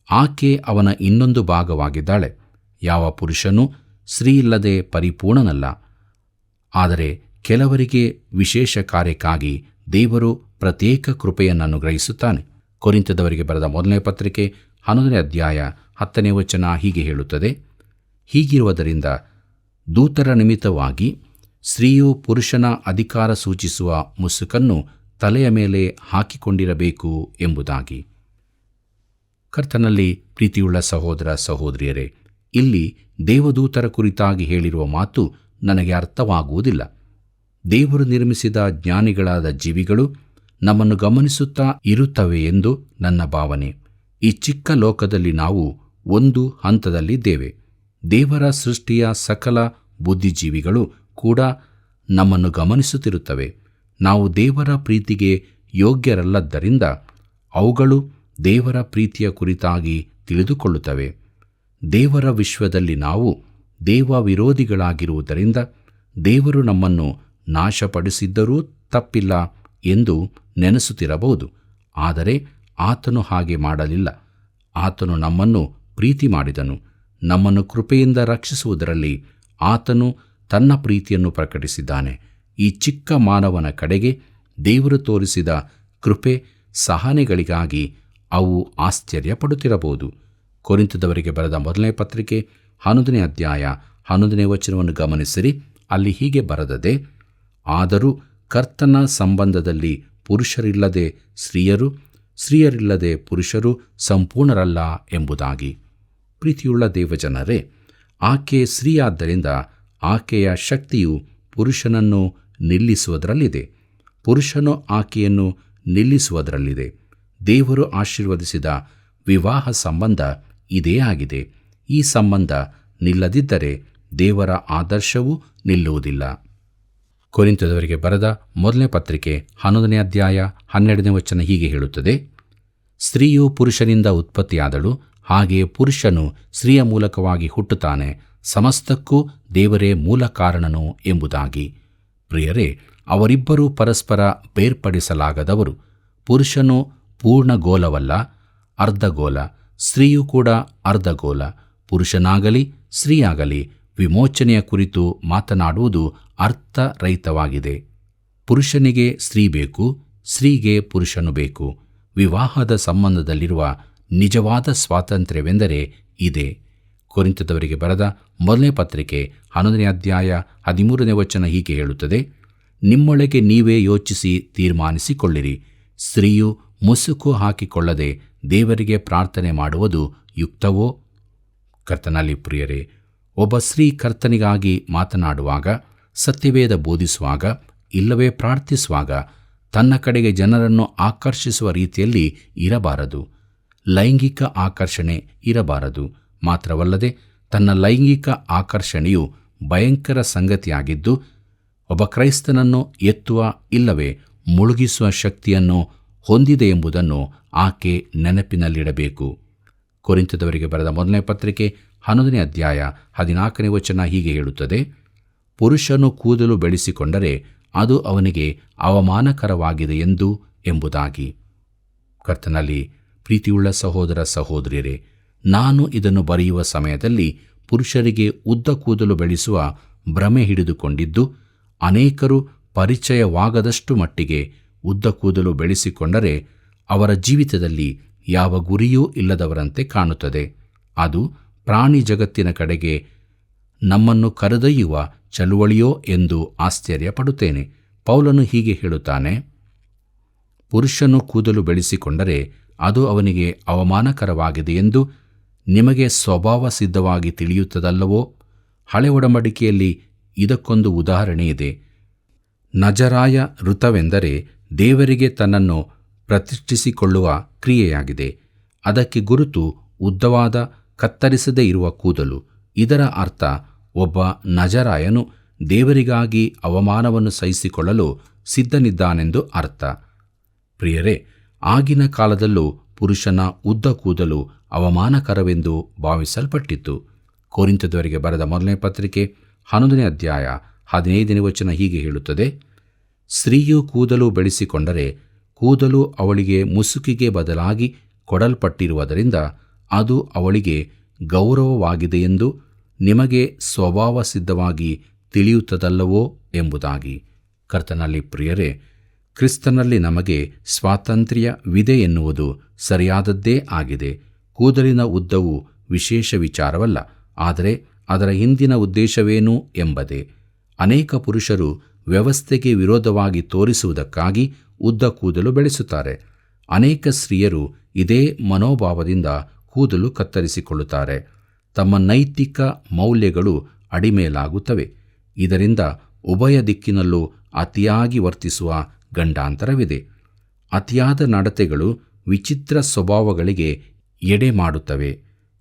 ಆಕೆ ಅವನ ಇನ್ನೊಂದು ಭಾಗವಾಗಿದ್ದಾಳೆ. ಯಾವ ಪುರುಷನೂ ಸ್ತ್ರೀಯಿಲ್ಲದೆ ಪರಿಪೂರ್ಣನಲ್ಲ. ಆದರೆ ಕೆಲವರಿಗೆ ವಿಶೇಷ ಕಾರ್ಯಕ್ಕಾಗಿ ದೇವರು ಪ್ರತ್ಯೇಕ ಕೃಪೆಯನ್ನು ಅನುಗ್ರಹಿಸುತ್ತಾನೆ. ಕೊರಿಂಥದವರಿಗೆ ಬರೆದ ಮೊದಲನೇ ಪತ್ರಿಕೆ 11ನೇ ಅಧ್ಯಾಯ 10ನೇ ವಚನ ಹೀಗೆ ಹೇಳುತ್ತದೆ, ಹೀಗಿರುವುದರಿಂದ ದೂತರ ನಿಮಿತ್ತವಾಗಿ ಸ್ತ್ರೀಯು ಪುರುಷನ ಅಧಿಕಾರ ಸೂಚಿಸುವ ಮುಸುಕನ್ನು ತಲೆಯ ಮೇಲೆ ಹಾಕಿಕೊಂಡಿರಬೇಕು ಎಂಬುದಾಗಿ. ಕರ್ತನಲ್ಲಿ ಪ್ರೀತಿಯುಳ್ಳ ಸಹೋದರ ಸಹೋದರಿಯರೇ, ಇಲ್ಲಿ ದೇವದೂತರ ಕುರಿತಾಗಿ ಹೇಳಿರುವ ಮಾತು ನನಗೆ ಅರ್ಥವಾಗುವುದಿಲ್ಲ. ದೇವರು ನಿರ್ಮಿಸಿದ ಜ್ಞಾನಿಗಳಾದ ಜೀವಿಗಳು ನಮ್ಮನ್ನು ಗಮನಿಸುತ್ತಾ ಇರುತ್ತವೆ ಎಂದು ನನ್ನ ಭಾವನೆ. ಈ ಚಿಕ್ಕ ಲೋಕದಲ್ಲಿ ನಾವು ಒಂದು ಹಂತದಲ್ಲಿದ್ದೇವೆ. ದೇವರ ಸೃಷ್ಟಿಯ ಸಕಲ ಬುದ್ಧಿಜೀವಿಗಳು ಕೂಡ ನಮ್ಮನ್ನು ಗಮನಿಸುತ್ತಿರುತ್ತವೆ. ನಾವು ದೇವರ ಪ್ರೀತಿಗೆ ಯೋಗ್ಯರಲ್ಲದ್ದರಿಂದ ಅವುಗಳು ದೇವರ ಪ್ರೀತಿಯ ಕುರಿತಾಗಿ ತಿಳಿದುಕೊಳ್ಳುತ್ತವೆ. ದೇವರ ವಿಶ್ವದಲ್ಲಿ ನಾವು ದೇವ ವಿರೋಧಿಗಳಾಗಿರುವುದರಿಂದ ದೇವರು ನಮ್ಮನ್ನು ನಾಶಪಡಿಸಿದ್ದರೂ ತಪ್ಪಿಲ್ಲ ಎಂದು ನೆನೆಸುತ್ತಿರಬಹುದು. ಆದರೆ ಆತನು ಹಾಗೆ ಮಾಡಲಿಲ್ಲ. ಆತನು ನಮ್ಮನ್ನು ಪ್ರೀತಿ ಮಾಡಿದನು. ನಮ್ಮನ್ನು ಕೃಪೆಯಿಂದ ರಕ್ಷಿಸುವುದರಲ್ಲಿ ಆತನು ತನ್ನ ಪ್ರೀತಿಯನ್ನು ಪ್ರಕಟಿಸಿದ್ದಾನೆ. ಈ ಚಿಕ್ಕ ಮಾನವನ ಕಡೆಗೆ ದೇವರು ತೋರಿಸಿದ ಕೃಪೆ ಸಹನೆಗಳಿಗಾಗಿ ಅವು ಆಶ್ಚರ್ಯಪಡುತ್ತಿರಬಹುದು. ಕೊರಿಂಥದವರಿಗೆ ಬರೆದ ಮೊದಲನೇ ಪತ್ರಿಕೆ 11ನೇ ಅಧ್ಯಾಯ 11ನೇ ವಚನವನ್ನು ಗಮನಿಸಿರಿ. ಅಲ್ಲಿ ಹೀಗೆ ಬರೆದದೆ, ಆದರೂ ಕರ್ತನ ಸಂಬಂಧದಲ್ಲಿ ಪುರುಷರಿಲ್ಲದೆ ಸ್ತ್ರೀಯರು, ಸ್ತ್ರೀಯರಿಲ್ಲದೆ ಪುರುಷರು ಸಂಪೂರ್ಣರಲ್ಲ ಎಂಬುದಾಗಿ. ಪ್ರೀತಿಯುಳ್ಳ ದೇವಜನರೇ, ಆಕೆ ಸ್ತ್ರೀಯಾದ್ದರಿಂದ ಆಕೆಯ ಶಕ್ತಿಯು ಪುರುಷನನ್ನು ನಿಲ್ಲಿಸುವುದರಲ್ಲಿದೆ. ಪುರುಷನು ಆಕೆಯನ್ನು ನಿಲ್ಲಿಸುವುದರಲ್ಲಿದೆ. ದೇವರು ಆಶೀರ್ವದಿಸಿದ ವಿವಾಹ ಸಂಬಂಧ ಇದೇ ಆಗಿದೆ. ಈ ಸಂಬಂಧ ನಿಲ್ಲದಿದ್ದರೆ ದೇವರ ಆದರ್ಶವೂ ನಿಲ್ಲುವುದಿಲ್ಲ. ಕೊರಿಂಥದವರಿಗೆ ಬರೆದ ಮೊದಲನೇ ಪತ್ರಿಕೆ 11ನೇ ಅಧ್ಯಾಯ 12ನೇ ವಚನ ಹೀಗೆ ಹೇಳುತ್ತದೆ, ಸ್ತ್ರೀಯು ಪುರುಷನಿಂದ ಉತ್ಪತ್ತಿಯಾದಳು, ಹಾಗೆಯೇ ಪುರುಷನು ಸ್ತ್ರೀಯ ಮೂಲಕವಾಗಿ ಹುಟ್ಟುತ್ತಾನೆ. ಸಮಸ್ತಕ್ಕೂ ದೇವರೇ ಮೂಲ ಕಾರಣನು ಎಂಬುದಾಗಿ. ಪ್ರಿಯರೇ, ಅವರಿಬ್ಬರೂ ಪರಸ್ಪರ ಬೇರ್ಪಡಿಸಲಾಗದವರು. ಪುರುಷನು ಪೂರ್ಣಗೋಲವಲ್ಲ, ಅರ್ಧಗೋಲ. ಸ್ತ್ರೀಯೂ ಕೂಡ ಅರ್ಧಗೋಲ. ಪುರುಷನಾಗಲಿ ಸ್ತ್ರೀಯಾಗಲಿ ವಿಮೋಚನೆಯ ಕುರಿತು ಮಾತನಾಡುವುದು ಅರ್ಥರಹಿತವಾಗಿದೆ. ಪುರುಷನಿಗೆ ಸ್ತ್ರೀ ಬೇಕು, ಸ್ತ್ರೀಗೆ ಪುರುಷನು ಬೇಕು. ವಿವಾಹದ ಸಂಬಂಧದಲ್ಲಿರುವ ನಿಜವಾದ ಸ್ವಾತಂತ್ರ್ಯವೆಂದರೆ ಇದೇ. ಕೊರಿಂಥದವರಿಗೆ ಬರೆದ ಮೊದಲನೇ ಪತ್ರಿಕೆ 11ನೇ ಅಧ್ಯಾಯ 13ನೇ ವಚನ ಹೀಗೆ ಹೇಳುತ್ತದೆ, ನಿಮ್ಮೊಳಗೆ ನೀವೇ ಯೋಚಿಸಿ ತೀರ್ಮಾನಿಸಿಕೊಳ್ಳಿರಿ. ಸ್ತ್ರೀಯು ಮುಸುಕು ಹಾಕಿಕೊಳ್ಳದೆ ದೇವರಿಗೆ ಪ್ರಾರ್ಥನೆ ಮಾಡುವುದು ಯುಕ್ತವೋ? ಕರ್ತನಲ್ಲಿ ಪ್ರಿಯರೇ, ಒಬ್ಬ ಸ್ತ್ರೀ ಕರ್ತನಿಗಾಗಿ ಮಾತನಾಡುವಾಗ, ಸತ್ಯವೇದ ಬೋಧಿಸುವಾಗ, ಇಲ್ಲವೇ ಪ್ರಾರ್ಥಿಸುವಾಗ ತನ್ನ ಕಡೆಗೆ ಜನರನ್ನು ಆಕರ್ಷಿಸುವ ರೀತಿಯಲ್ಲಿ ಇರಬಾರದು. ಲೈಂಗಿಕ ಆಕರ್ಷಣೆ ಇರಬಾರದು. ಮಾತ್ರವಲ್ಲದೆ ತನ್ನ ಲೈಂಗಿಕ ಆಕರ್ಷಣೆಯು ಭಯಂಕರ ಸಂಗತಿಯಾಗಿದ್ದು ಒಬ್ಬ ಕ್ರೈಸ್ತನನ್ನು ಎತ್ತುವ ಇಲ್ಲವೇ ಮುಳುಗಿಸುವ ಶಕ್ತಿಯನ್ನು ಹೊಂದಿದೆ ಎಂಬುದನ್ನು ಆಕೆ ನೆನಪಿನಲ್ಲಿಡಬೇಕು. ಕೊರಿಂಥದವರಿಗೆ ಬರೆದ ಮೊದಲನೇ ಪತ್ರಿಕೆ 11ನೇ ಅಧ್ಯಾಯ 14ನೇ ವಚನ ಹೀಗೆ ಹೇಳುತ್ತದೆ, ಪುರುಷನು ಕೂದಲು ಬೆಳೆಸಿಕೊಂಡರೆ ಅದು ಅವನಿಗೆ ಅವಮಾನಕರವಾಗಿದೆ ಎಂಬುದಾಗಿ. ಕರ್ತನಲ್ಲಿ ಪ್ರೀತಿಯುಳ್ಳ ಸಹೋದರ ಸಹೋದರಿಯರೇ, ನಾನು ಇದನ್ನು ಬರೆಯುವ ಸಮಯದಲ್ಲಿ ಪುರುಷರಿಗೆ ಉದ್ದ ಕೂದಲು ಬೆಳೆಸುವ ಭ್ರಮೆ ಹಿಡಿದುಕೊಂಡಿದ್ದು, ಅನೇಕರು ಪರಿಚಯವಾಗದಷ್ಟು ಮಟ್ಟಿಗೆ ಉದ್ದ ಕೂದಲು ಬೆಳೆಸಿಕೊಂಡರೆ ಅವರ ಜೀವಿತದಲ್ಲಿ ಯಾವ ಗುರಿಯೂ ಇಲ್ಲದವರಂತೆ ಕಾಣುತ್ತದೆ. ಅದು ಪ್ರಾಣಿ ಜಗತ್ತಿನ ಕಡೆಗೆ ನಮ್ಮನ್ನು ಕರೆದೊಯ್ಯುವ ಚಳುವಳಿಯೋ ಎಂದು ಆಶ್ಚರ್ಯಪಡುತ್ತೇನೆ. ಪೌಲನು ಹೀಗೆ ಹೇಳುತ್ತಾನೆ, ಪುರುಷನು ಕೂದಲು ಬೆಳೆಸಿಕೊಂಡರೆ ಅದು ಅವನಿಗೆ ಅವಮಾನಕರವಾಗಿದೆ ಎಂದು ನಿಮಗೆ ಸ್ವಭಾವ ಸಿದ್ಧವಾಗಿ ತಿಳಿಯುತ್ತದಲ್ಲವೋ? ಹಳೆ ಒಡಂಬಡಿಕೆಯಲ್ಲಿ ಇದಕ್ಕೊಂದು ಉದಾಹರಣೆ ಇದೆ. ನಜರಾಯ ಋತವೆಂದರೆ ದೇವರಿಗೆ ತನ್ನನ್ನು ಪ್ರತಿಷ್ಠಿಸಿಕೊಳ್ಳುವ ಕ್ರಿಯೆಯಾಗಿದೆ. ಅದಕ್ಕೆ ಗುರುತು ಉದ್ದವಾದ ಕತ್ತರಿಸದೇ ಇರುವ ಕೂದಲು. ಇದರ ಅರ್ಥ ಒಬ್ಬ ನಜರಾಯನು ದೇವರಿಗಾಗಿ ಅವಮಾನವನ್ನು ಸಹಿಸಿಕೊಳ್ಳಲು ಸಿದ್ಧನಿದ್ದಾನೆಂದು ಅರ್ಥ. ಪ್ರಿಯರೇ, ಆಗಿನ ಕಾಲದಲ್ಲೂ ಪುರುಷನ ಉದ್ದ ಕೂದಲು ಅವಮಾನಕರವೆಂದು ಭಾವಿಸಲ್ಪಟ್ಟಿತ್ತು. ಕೊರಿಂಥದವರಿಗೆ ಬರೆದ ಮೊದಲನೇ ಪತ್ರಿಕೆ 11ನೇ ಅಧ್ಯಾಯ 15ನೇ ವಚನ ಹೀಗೆ ಹೇಳುತ್ತದೆ, ಸ್ತ್ರೀಯು ಕೂದಲು ಬೆಳೆಸಿಕೊಂಡರೆ ಕೂದಲು ಅವಳಿಗೆ ಮುಸುಕಿಗೆ ಬದಲಾಗಿ ಕೊಡಲ್ಪಟ್ಟಿರುವುದರಿಂದ ಅದು ಅವಳಿಗೆ ಗೌರವವಾಗಿದೆಯೆಂದು ನಿಮಗೆ ಸ್ವಭಾವ ಸಿದ್ಧವಾಗಿ ತಿಳಿಯುತ್ತದಲ್ಲವೋ ಎಂಬುದಾಗಿ. ಕರ್ತನಲ್ಲಿ ಪ್ರಿಯರೇ, ಕ್ರಿಸ್ತನಲ್ಲಿ ನಮಗೆ ಸ್ವಾತಂತ್ರ್ಯವಿದೆ ಎನ್ನುವುದು ಸರಿಯಾದದ್ದೇ ಆಗಿದೆ. ಕೂದಲಿನ ಉದ್ದವು ವಿಶೇಷ ವಿಚಾರವಲ್ಲ, ಆದರೆ ಅದರ ಹಿಂದಿನ ಉದ್ದೇಶವೇನು ಎಂಬುದೇ. ಅನೇಕ ಪುರುಷರು ವ್ಯವಸ್ಥೆಗೆ ವಿರೋಧವಾಗಿ ತೋರಿಸುವುದಕ್ಕಾಗಿ ಉದ್ದ ಕೂದಲು ಬೆಳೆಸುತ್ತಾರೆ. ಅನೇಕ ಸ್ತ್ರೀಯರು ಇದೇ ಮನೋಭಾವದಿಂದ ಕೂದಲು ಕತ್ತರಿಸಿಕೊಳ್ಳುತ್ತಾರೆ. ತಮ್ಮ ನೈತಿಕ ಮೌಲ್ಯಗಳು ಅಡಿಮೇಲಾಗುತ್ತವೆ. ಇದರಿಂದ ಉಭಯ ದಿಕ್ಕಿನಲ್ಲೂ ಅತಿಯಾಗಿ ವರ್ತಿಸುವ ಗಂಡಾಂತರವಿದೆ. ಅತಿಯಾದ ನಡತೆಗಳು ವಿಚಿತ್ರ ಸ್ವಭಾವಗಳಿಗೆ ಎಡೆ ಮಾಡುತ್ತವೆ.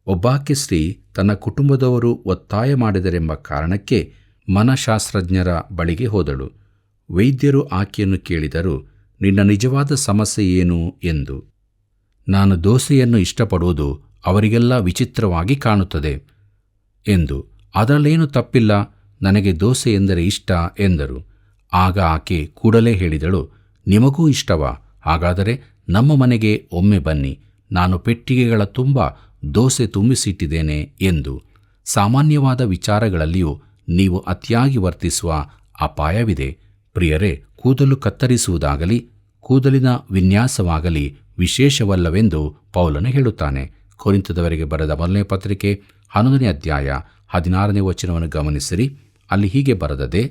ಒಬ್ಬಾಕೆ ಸ್ತ್ರೀ ತನ್ನ ಕುಟುಂಬದವರು ಒತ್ತಾಯ ಮಾಡಿದರೆಂಬ ಕಾರಣಕ್ಕೆ ಮನಃಶಾಸ್ತ್ರಜ್ಞರ ಬಳಿಗೆ ಹೋದಳು. ವೈದ್ಯರು ಆಕೆಯನ್ನು ಕೇಳಿದರು, ನಿನ್ನ ನಿಜವಾದ ಸಮಸ್ಯೆ ಏನು ಎಂದು. ನಾನು ದೋಸೆಯನ್ನು ಇಷ್ಟಪಡುವುದು ಅವರಿಗೆಲ್ಲ ವಿಚಿತ್ರವಾಗಿ ಕಾಣುತ್ತದೆ ಎಂದು. ಅದರಲ್ಲೇನು ತಪ್ಪಿಲ್ಲ, ನನಗೆ ದೋಸೆ ಎಂದರೆ ಇಷ್ಟ ಎಂದರು. ಆಗ ಆಕೆ ಕೂಡಲೇ ಹೇಳಿದಳು, ನಿಮಗೂ ಇಷ್ಟವಾ? ಹಾಗಾದರೆ ನಮ್ಮ ಮನೆಗೆ ಒಮ್ಮೆ ಬನ್ನಿ, ನಾನು ಪೆಟ್ಟಿಗೆಗಳ ತುಂಬ ದೋಸೆ ತುಂಬಿಸಿಟ್ಟಿದ್ದೇನೆ ಎಂದು. ಸಾಮಾನ್ಯವಾದ ವಿಚಾರಗಳಲ್ಲಿಯೂ ನೀವು ಅತಿಯಾಗಿ ವರ್ತಿಸುವ ಅಪಾಯವಿದೆ. ಪ್ರಿಯರೇ, ಕೂದಲು ಕತ್ತರಿಸುವುದಾಗಲಿ ಕೂದಲಿನ ವಿನ್ಯಾಸವಾಗಲಿ ವಿಶೇಷವಲ್ಲವೆಂದು ಪೌಲನು ಹೇಳುತ್ತಾನೆ. ಕೊರಿಂಥದವರಿಗೆ ಬರೆದ ಮೊದಲನೇ ಪತ್ರಿಕೆ 11ನೇ ಅಧ್ಯಾಯ 16ನೇ ವಚನವನ್ನು ಗಮನಿಸಿರಿ. ಅಲ್ಲಿ ಹೀಗೆ ಬರೆದದೆ,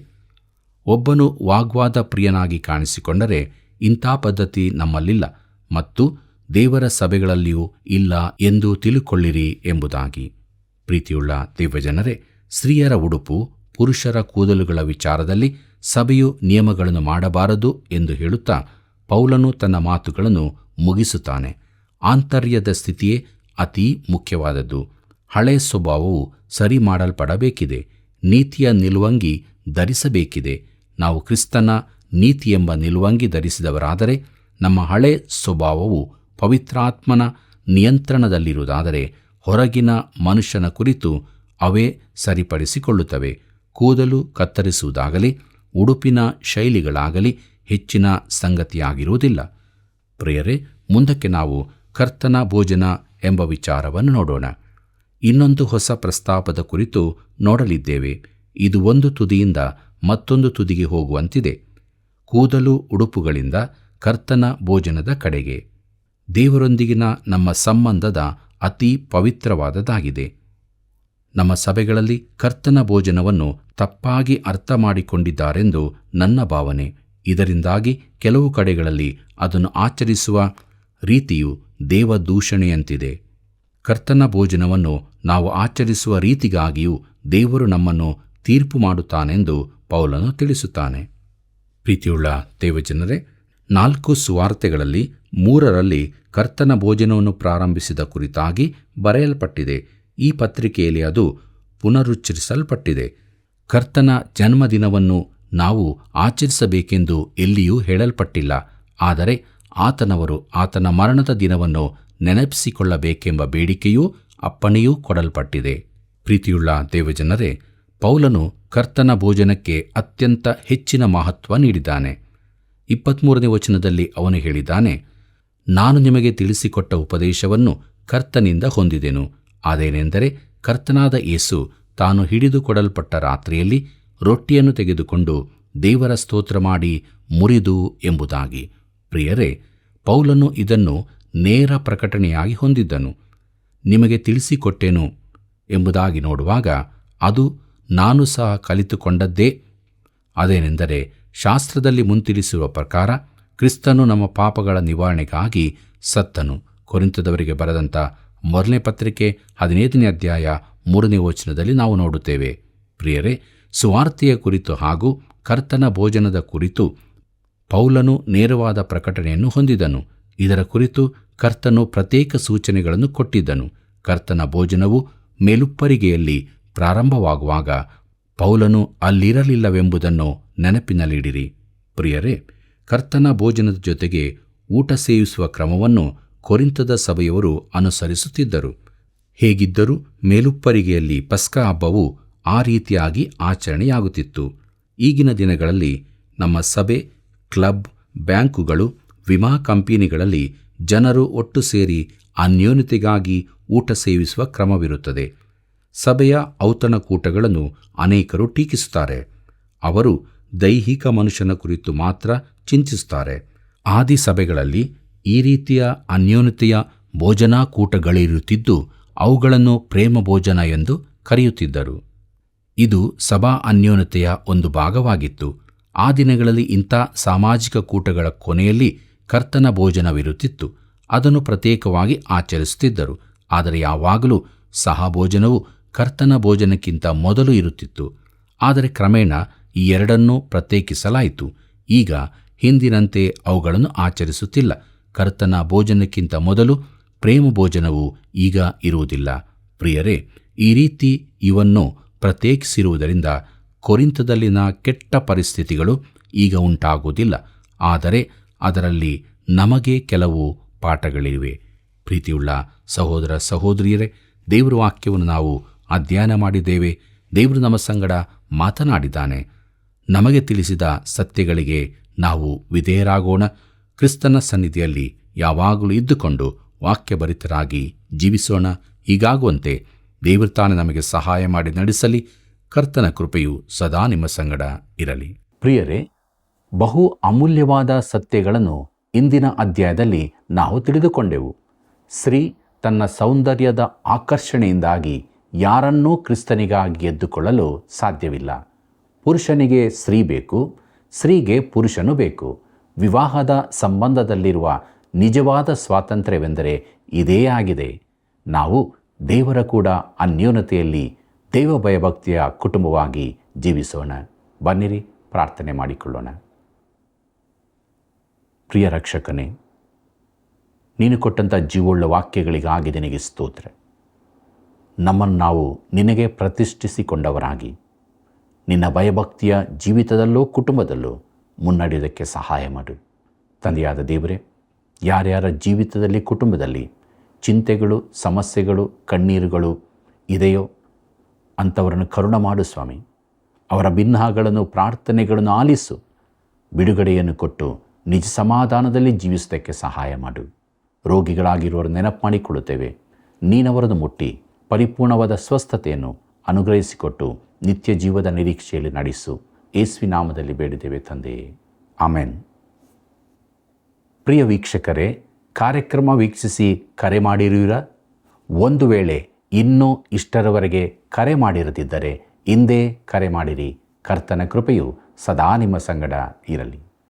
ಒಬ್ಬನು ವಾಗ್ವಾದ ಪ್ರಿಯನಾಗಿ ಕಾಣಿಸಿಕೊಂಡರೆ ಇಂಥ ಪದ್ಧತಿ ನಮ್ಮಲ್ಲಿಲ್ಲ ಮತ್ತು ದೇವರ ಸಭೆಗಳಲ್ಲಿಯೂ ಇಲ್ಲ ಎಂದು ತಿಳುಕೊಳ್ಳಿರಿ ಎಂಬುದಾಗಿ. ಪ್ರೀತಿಯುಳ್ಳ ದೇವಜನರೇ, ಸ್ತ್ರೀಯರ ಉಡುಪು, ಪುರುಷರ ಕೂದಲುಗಳ ವಿಚಾರದಲ್ಲಿ ಸಭೆಯು ನಿಯಮಗಳನ್ನು ಮಾಡಬಾರದು ಎಂದು ಹೇಳುತ್ತಾ ಪೌಲನು ತನ್ನ ಮಾತುಗಳನ್ನು ಮುಗಿಸುತ್ತಾನೆ. ಆಂತರ್ಯದ ಸ್ಥಿತಿಯೇ ಅತಿ ಮುಖ್ಯವಾದದ್ದು. ಹಳೆ ಸ್ವಭಾವವು ಸರಿ ಮಾಡಲ್ಪಡಬೇಕಿದೆ. ನೀತಿಯ ನಿಲುವಂಗಿ ಧರಿಸಬೇಕಿದೆ. ನಾವು ಕ್ರಿಸ್ತನ ನೀತಿಯೆಂಬ ನಿಲುವಂಗಿ ಧರಿಸಿದವರಾದರೆ ನಮ್ಮ ಹಳೆ ಸ್ವಭಾವವು ಪವಿತ್ರಾತ್ಮನ ನಿಯಂತ್ರಣದಲ್ಲಿರುವುದಾದರೆ ಹೊರಗಿನ ಮನುಷ್ಯನ ಕುರಿತು ಅವೇ ಸರಿಪಡಿಸಿಕೊಳ್ಳುತ್ತವೆ. ಕೂದಲು ಕತ್ತರಿಸುವುದಾಗಲಿ ಉಡುಪಿನ ಶೈಲಿಗಳಾಗಲಿ ಹೆಚ್ಚಿನ ಸಂಗತಿಯಾಗಿರುವುದಿಲ್ಲ. ಪ್ರಿಯರೇ, ಮುಂದಕ್ಕೆ ನಾವು ಕರ್ತನ ಭೋಜನ ಎಂಬ ವಿಚಾರವನ್ನು ನೋಡೋಣ. ಇನ್ನೊಂದು ಹೊಸ ಪ್ರಸ್ತಾಪದ ಕುರಿತು ನೋಡಲಿದ್ದೇವೆ. ಇದು ಒಂದು ತುದಿಯಿಂದ ಮತ್ತೊಂದು ತುದಿಗೆ ಹೋಗುವಂತಿದೆ. ಕೂದಲು ಉಡುಪುಗಳಿಂದ ಕರ್ತನ ಭೋಜನದ ಕಡೆಗೆ. ದೇವರೊಂದಿಗಿನ ನಮ್ಮ ಸಂಬಂಧದ ಅತಿ ಪವಿತ್ರವಾದದ್ದಾಗಿದೆ. ನಮ್ಮ ಸಭೆಗಳಲ್ಲಿ ಕರ್ತನ ಭೋಜನವನ್ನು ತಪ್ಪಾಗಿ ಅರ್ಥ ಮಾಡಿಕೊಂಡಿದ್ದಾರೆಂದು ನನ್ನ ಭಾವನೆ. ಇದರಿಂದಾಗಿ ಕೆಲವು ಕಡೆಗಳಲ್ಲಿ ಅದನ್ನು ಆಚರಿಸುವ ರೀತಿಯು ದೇವದೂಷಣೆಯಂತಿದೆ. ಕರ್ತನ ಭೋಜನವನ್ನು ನಾವು ಆಚರಿಸುವ ರೀತಿಗಾಗಿಯೂ ದೇವರು ನಮ್ಮನ್ನು ತೀರ್ಪು ಮಾಡುತ್ತಾನೆಂದು ಪೌಲನು ತಿಳಿಸುತ್ತಾನೆ. ಪ್ರೀತಿಯುಳ್ಳ ದೇವಜನರೇ, 4 ಸುವಾರ್ತೆಗಳಲ್ಲಿ 3ರಲ್ಲಿ ಕರ್ತನ ಭೋಜನವನ್ನು ಪ್ರಾರಂಭಿಸಿದ ಕುರಿತಾಗಿ ಬರೆಯಲ್ಪಟ್ಟಿದೆ. ಈ ಪತ್ರಿಕೆಯಲ್ಲಿ ಅದು ಪುನರುಚ್ಚರಿಸಲ್ಪಟ್ಟಿದೆ. ಕರ್ತನ ಜನ್ಮದಿನವನ್ನು ನಾವು ಆಚರಿಸಬೇಕೆಂದು ಎಲ್ಲಿಯೂ ಹೇಳಲ್ಪಟ್ಟಿಲ್ಲ. ಆದರೆ ಆತನವರು ಆತನ ಮರಣದ ದಿನವನ್ನು ನೆನಪಿಸಿಕೊಳ್ಳಬೇಕೆಂಬ ಬೇಡಿಕೆಯೂ ಅಪ್ಪಣೆಯೂ ಕೊಡಲ್ಪಟ್ಟಿದೆ. ಪ್ರೀತಿಯುಳ್ಳ ದೇವಜನರೇ, ಪೌಲನು ಕರ್ತನ ಭೋಜನಕ್ಕೆ ಅತ್ಯಂತ ಹೆಚ್ಚಿನ ಮಹತ್ವ ನೀಡಿದ್ದಾನೆ. 23ನೇ ವಚನದಲ್ಲಿ ಅವನು ಹೇಳಿದ್ದಾನೆ, ನಾನು ನಿಮಗೆ ತಿಳಿಸಿಕೊಟ್ಟ ಉಪದೇಶವನ್ನು ಕರ್ತನಿಂದ ಹೊಂದಿದೆನು. ಅದೇನೆಂದರೆ, ಕರ್ತನಾದ ಯೇಸು ತಾನು ಹಿಡಿದುಕೊಡಲ್ಪಟ್ಟ ರಾತ್ರಿಯಲ್ಲಿ ರೊಟ್ಟಿಯನ್ನು ತೆಗೆದುಕೊಂಡು ದೇವರ ಸ್ತೋತ್ರ ಮಾಡಿ ಮುರಿದು ಎಂಬುದಾಗಿ. ಪ್ರಿಯರೇ, ಪೌಲನು ಇದನ್ನು ನೇರ ಪ್ರಕಟಣೆಯಾಗಿ ಹೊಂದಿದ್ದನು. ನಿಮಗೆ ತಿಳಿಸಿಕೊಟ್ಟೆನು ಎಂಬುದಾಗಿ ನೋಡುವಾಗ ಅದು ನಾನು ಸಹ ಕಲಿತುಕೊಂಡದ್ದೇ. ಅದೇನೆಂದರೆ, ಶಾಸ್ತ್ರದಲ್ಲಿ ಮುಂತಿಳಿಸಿರುವ ಪ್ರಕಾರ ಕ್ರಿಸ್ತನು ನಮ್ಮ ಪಾಪಗಳ ನಿವಾರಣೆಗಾಗಿ ಸತ್ತನು. ಕೊರಿಂಥದವರಿಗೆ ಬರೆದಂಥ ಮೊದಲನೇ ಪತ್ರಿಕೆ 15ನೇ ಅಧ್ಯಾಯ 3ನೇ ವಚನದಲ್ಲಿ ನಾವು ನೋಡುತ್ತೇವೆ. ಪ್ರಿಯರೇ, ಸುವಾರ್ತೆಯ ಕುರಿತು ಹಾಗೂ ಕರ್ತನ ಭೋಜನದ ಕುರಿತು ಪೌಲನು ನೇರವಾದ ಪ್ರಕಟಣೆಯನ್ನು ಹೊಂದಿದನು. ಇದರ ಕುರಿತು ಕರ್ತನು ಪ್ರತ್ಯೇಕ ಸೂಚನೆಗಳನ್ನು ಕೊಟ್ಟಿದ್ದನು. ಕರ್ತನ ಭೋಜನವು ಮೇಲುಪ್ಪರಿಗೆಯಲ್ಲಿ ಪ್ರಾರಂಭವಾಗುವಾಗ ಪೌಲನು ಅಲ್ಲಿರಲಿಲ್ಲವೆಂಬುದನ್ನು ನೆನಪಿನಲ್ಲಿಡಿರಿ. ಪ್ರಿಯರೇ, ಕರ್ತನ ಭೋಜನದ ಜೊತೆಗೆ ಊಟ ಸೇವಿಸುವ ಕ್ರಮವನ್ನು ಕೊರಿಂಥದ ಸಭೆಯವರು ಅನುಸರಿಸುತ್ತಿದ್ದರು. ಹೇಗಿದ್ದರೂ ಮೇಲುಪ್ಪರಿಗೆಯಲ್ಲಿ ಪಸ್ಕ ಹಬ್ಬವು ಆ ರೀತಿಯಾಗಿ ಆಚರಣೆಯಾಗುತ್ತಿತ್ತು. ಈಗಿನ ದಿನಗಳಲ್ಲಿ ನಮ್ಮ ಸಭೆ, ಕ್ಲಬ್, ಬ್ಯಾಂಕುಗಳು, ವಿಮಾ ಕಂಪನಿಗಳಲ್ಲಿ ಜನರು ಒಟ್ಟು ಸೇರಿ ಅನ್ಯೋನ್ಯತೆಗಾಗಿ ಊಟ ಸೇವಿಸುವ ಕ್ರಮವಿರುತ್ತದೆ. ಸಭೆಯ ಔತಣಕೂಟಗಳನ್ನು ಅನೇಕರು ಟೀಕಿಸುತ್ತಾರೆ. ಅವರು ದೈಹಿಕ ಮನುಷ್ಯನ ಕುರಿತು ಮಾತ್ರ ಚಿಂತಿಸುತ್ತಾರೆ. ಆದಿ ಸಭೆಗಳಲ್ಲಿ ಈ ರೀತಿಯ ಅನ್ಯೋನ್ಯತೆಯ ಭೋಜನಾಕೂಟಗಳಿರುತ್ತಿದ್ದು ಅವುಗಳನ್ನು ಪ್ರೇಮ ಭೋಜನ ಎಂದು ಕರೆಯುತ್ತಿದ್ದರು. ಇದು ಸಭಾ ಅನ್ಯೋನ್ಯತೆಯ ಒಂದು ಭಾಗವಾಗಿತ್ತು. ಆ ದಿನಗಳಲ್ಲಿ ಇಂಥ ಸಾಮಾಜಿಕ ಕೂಟಗಳ ಕೊನೆಯಲ್ಲಿ ಕರ್ತನ ಭೋಜನವಿರುತ್ತಿತ್ತು. ಅದನ್ನು ಪ್ರತ್ಯೇಕವಾಗಿ ಆಚರಿಸುತ್ತಿದ್ದರು. ಆದರೆ ಯಾವಾಗಲೂ ಸಹಭೋಜನವು ಕರ್ತನ ಭೋಜನಕ್ಕಿಂತ ಮೊದಲು ಇರುತ್ತಿತ್ತು. ಆದರೆ ಕ್ರಮೇಣ ಈ ಎರಡನ್ನೂ ಪ್ರತ್ಯೇಕಿಸಲಾಯಿತು. ಈಗ ಹಿಂದಿನಂತೆ ಅವುಗಳನ್ನು ಆಚರಿಸುತ್ತಿಲ್ಲ. ಕರ್ತನ ಭೋಜನಕ್ಕಿಂತ ಮೊದಲು ಪ್ರೇಮ ಭೋಜನವು ಈಗ ಇರುವುದಿಲ್ಲ. ಪ್ರಿಯರೇ, ಈ ರೀತಿ ಇವನ್ನು ಪ್ರತ್ಯೇಕಿಸಿರುವುದರಿಂದ ಕೊರಿಂಥದಲ್ಲಿನ ಕೆಟ್ಟ ಪರಿಸ್ಥಿತಿಗಳು ಈಗ ಉಂಟಾಗುವುದಿಲ್ಲ. ಆದರೆ ಅದರಲ್ಲಿ ನಮಗೆ ಕೆಲವು ಪಾಠಗಳಿವೆ. ಪ್ರೀತಿಯುಳ್ಳ ಸಹೋದರ ಸಹೋದರಿಯರೇ, ದೇವರ ವಾಕ್ಯವನ್ನು ನಾವು ಅಧ್ಯಯನ ಮಾಡಿದ್ದೇವೆ. ದೇವರು ನಮ್ಮ ಸಂಗಡ ಮಾತನಾಡಿದ್ದಾನೆ. ನಮಗೆ ತಿಳಿಸಿದ ಸತ್ಯಗಳಿಗೆ ನಾವು ವಿಧೇಯರಾಗೋಣ. ಕ್ರಿಸ್ತನ ಸನ್ನಿಧಿಯಲ್ಲಿ ಯಾವಾಗಲೂ ಇದ್ದುಕೊಂಡು ವಾಕ್ಯಭರಿತರಾಗಿ ಜೀವಿಸೋಣ. ಹೀಗಾಗುವಂತೆ ದೇವರು ತಾನೇ ನಮಗೆ ಸಹಾಯ ಮಾಡಿ ನಡೆಸಲಿ. ಕರ್ತನ ಕೃಪೆಯು ಸದಾ ನಿಮ್ಮ ಸಂಗಡ ಇರಲಿ. ಪ್ರಿಯರೇ, ಬಹು ಅಮೂಲ್ಯವಾದ ಸತ್ಯಗಳನ್ನು ಇಂದಿನ ಅಧ್ಯಾಯದಲ್ಲಿ ನಾವು ತಿಳಿದುಕೊಂಡೆವು. ಸ್ತ್ರೀ ತನ್ನ ಸೌಂದರ್ಯದ ಆಕರ್ಷಣೆಯಿಂದಾಗಿ ಯಾರನ್ನೂ ಕ್ರಿಸ್ತನಿಗಾಗಿ ಎದ್ದುಕೊಳ್ಳಲು ಸಾಧ್ಯವಿಲ್ಲ. ಪುರುಷನಿಗೆ ಸ್ತ್ರೀ ಬೇಕು, ಸ್ತ್ರೀಗೆ ಪುರುಷನು ಬೇಕು. ವಿವಾಹದ ಸಂಬಂಧದಲ್ಲಿರುವ ನಿಜವಾದ ಸ್ವಾತಂತ್ರ್ಯವೆಂದರೆ ಇದೇ ಆಗಿದೆ. ನಾವು ದೇವರ ಕೂಡ ಅನ್ಯೋನ್ಯತೆಯಲ್ಲಿ ದೈವ ಭಯಭಕ್ತಿಯ ಕುಟುಂಬವಾಗಿ ಜೀವಿಸೋಣ. ಬನ್ನಿರಿ, ಪ್ರಾರ್ಥನೆ ಮಾಡಿಕೊಳ್ಳೋಣ. ಪ್ರಿಯ ರಕ್ಷಕನೇ, ನೀನು ಕೊಟ್ಟಂಥ ಜೀವವುಳ್ಳ ವಾಕ್ಯಗಳಿಗಾಗಿ ನಿನಗೆ ಸ್ತೋತ್ರ. ನಮ್ಮನ್ನು ನಾವು ನಿನಗೆ ಪ್ರತಿಷ್ಠಿಸಿಕೊಂಡವರಾಗಿ ನಿನ್ನ ಭಯಭಕ್ತಿಯ ಜೀವಿತದಲ್ಲೂ ಕುಟುಂಬದಲ್ಲೂ ಮುನ್ನಡೆಯೋದಕ್ಕೆ ಸಹಾಯ ಮಾಡು. ತಂದೆಯಾದ ದೇವರೇ, ಯಾರ್ಯಾರ ಜೀವಿತದಲ್ಲಿ ಕುಟುಂಬದಲ್ಲಿ ಚಿಂತೆಗಳು, ಸಮಸ್ಯೆಗಳು, ಕಣ್ಣೀರುಗಳು ಇದೆಯೋ ಅಂಥವರನ್ನು ಕರುಣ ಮಾಡು ಸ್ವಾಮಿ. ಅವರ ಭಿನ್ನಗಳನ್ನು, ಪ್ರಾರ್ಥನೆಗಳನ್ನು ಆಲಿಸು. ಬಿಡುಗಡೆಯನ್ನು ಕೊಟ್ಟು ನಿಜ ಸಮಾಧಾನದಲ್ಲಿ ಜೀವಿಸೋದಕ್ಕೆ ಸಹಾಯ ಮಾಡು. ರೋಗಿಗಳಾಗಿರುವವರು ನೆನಪು ಮಾಡಿಕೊಳ್ಳುತ್ತೇವೆ. ನೀನವರನ್ನು ಮುಟ್ಟಿ ಪರಿಪೂರ್ಣವಾದ ಸ್ವಸ್ಥತೆಯನ್ನು ಅನುಗ್ರಹಿಸಿಕೊಟ್ಟು ನಿತ್ಯ ಜೀವದ ನಿರೀಕ್ಷೆಯಲ್ಲಿ ನಡೆಸು. ಯೇಸುವಿನ ನಾಮದಲ್ಲಿ ಬೇಡಿದ್ದೇವೆ ತಂದೆಯೇ, ಆಮೆನ್. ಪ್ರಿಯ ವೀಕ್ಷಕರೇ, ಕಾರ್ಯಕ್ರಮ ವೀಕ್ಷಿಸಿ ಕರೆ ಮಾಡಿರುವಿರಾ? ಒಂದು ವೇಳೆ ಇನ್ನೂ ಇಷ್ಟರವರೆಗೆ ಕರೆ ಮಾಡಿರದಿದ್ದರೆ ಹಿಂದೆ ಕರೆ ಮಾಡಿರಿ. ಕರ್ತನ ಕೃಪೆಯು ಸದಾ ನಿಮ್ಮ ಸಂಗಡ ಇರಲಿ.